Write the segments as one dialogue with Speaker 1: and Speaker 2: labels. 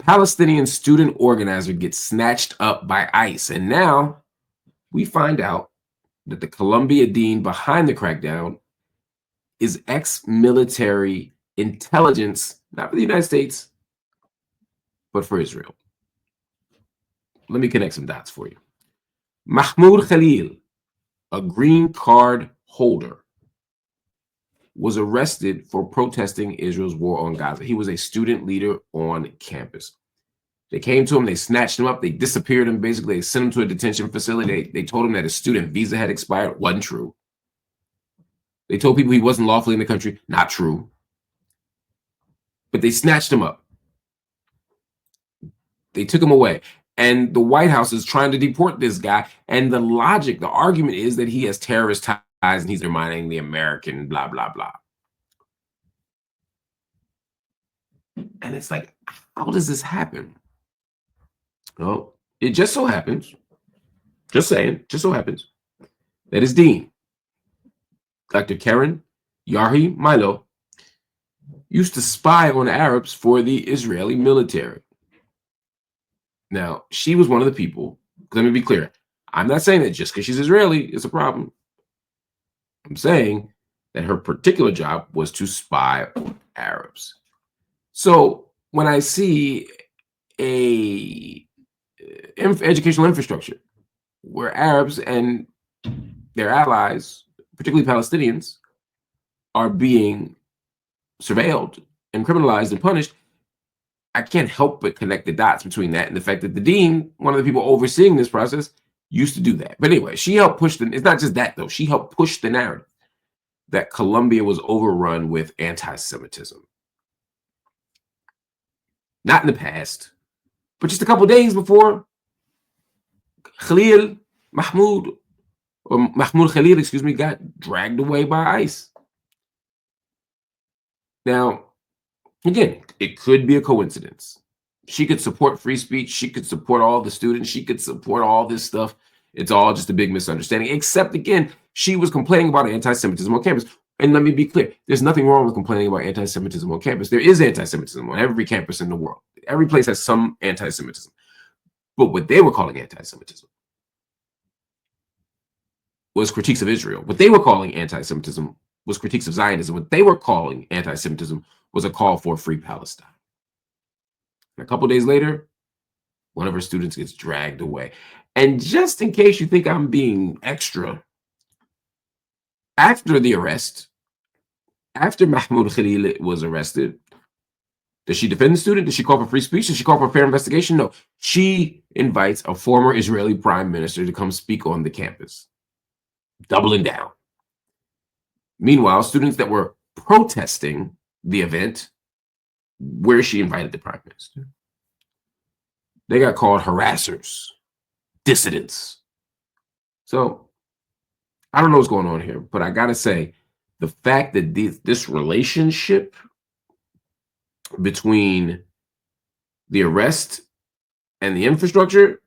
Speaker 1: Palestinian student organizer gets snatched up by ICE. And now we find out that the Columbia dean behind the crackdown is ex-military intelligence, not for the United States, but for Israel. Let me connect some dots for you. Mahmoud Khalil, a green card holder, was arrested for protesting Israel's war on Gaza. He was a student leader on campus. They came to him, they snatched him up, they disappeared him, basically. They sent him to a detention facility. They told him that his student visa had expired. Wasn't true. They told people he wasn't lawfully in the country. Not true. But they snatched him up. They took him away. And the White House is trying to deport this guy. And the logic, the argument is that he has terrorist ties and he's reminding the American, blah, blah, blah. And it's like, how does this happen? Well, it just so happens, just saying, just so happens, that his dean, Dr. Karen Yahi Milo, used to spy on Arabs for the Israeli military. Now, she was one of the people, let me be clear, I'm not saying that just because she's Israeli, it's a problem. I'm saying that her particular job was to spy on Arabs. So when I see a educational infrastructure where Arabs and their allies, particularly Palestinians, are being surveilled and criminalized and punished, I can't help but connect the dots between that and the fact that the dean, one of the people overseeing this process, used to do that. But anyway, she helped push it's not just that though, she helped push the narrative that Columbia was overrun with anti-Semitism. Not in the past, but just a couple days before, Mahmoud Khalil, excuse me, got dragged away by ICE. Now, again, it could be a coincidence. She could support free speech. She could support all the students. She could support all this stuff. It's all just a big misunderstanding, except again, she was complaining about anti-Semitism on campus. And let me be clear, there's nothing wrong with complaining about anti-Semitism on campus. There is anti-Semitism on every campus in the world. Every place has some anti-Semitism. But what they were calling anti-Semitism was critiques of Israel. What they were calling anti-Semitism was critiques of Zionism. What they were calling anti-Semitism was a call for a free Palestine. And a couple of days later, one of her students gets dragged away. And just in case you think I'm being extra, after the arrest, after Mahmoud Khalil was arrested, does she defend the student? Does she call for free speech? Does she call for a fair investigation? No. She invites a former Israeli prime minister to come speak on the campus, doubling down. Meanwhile, students that were protesting the event where she invited the prime minister, they got called harassers, dissidents. So I don't know what's going on here, but I gotta say, the fact that this relationship between the arrest and the infrastructure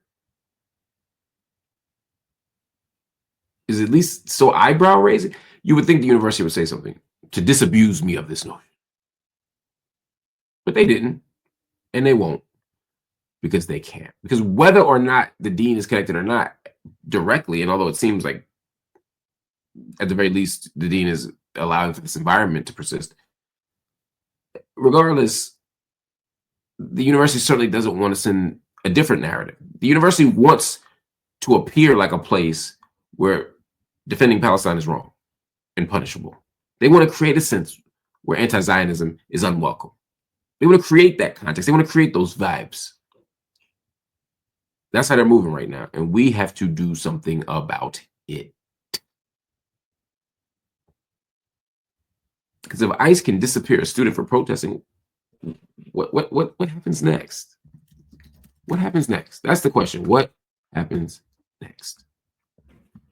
Speaker 1: is at least so eyebrow raising. You would think the university would say something to disabuse me of this notion. But they didn't, and they won't, because they can't. Because whether or not the dean is connected or not directly, and although it seems like at the very least the dean is allowing for this environment to persist, regardless, the university certainly doesn't want to send a different narrative. The university wants to appear like a place where defending Palestine is wrong and punishable. They want to create a sense where anti-Zionism is unwelcome. They want to create that context. They want to create those vibes. That's how they're moving right now. And we have to do something about it. Because if ICE can disappear a student for protesting, what happens next? What happens next? That's the question. What happens next?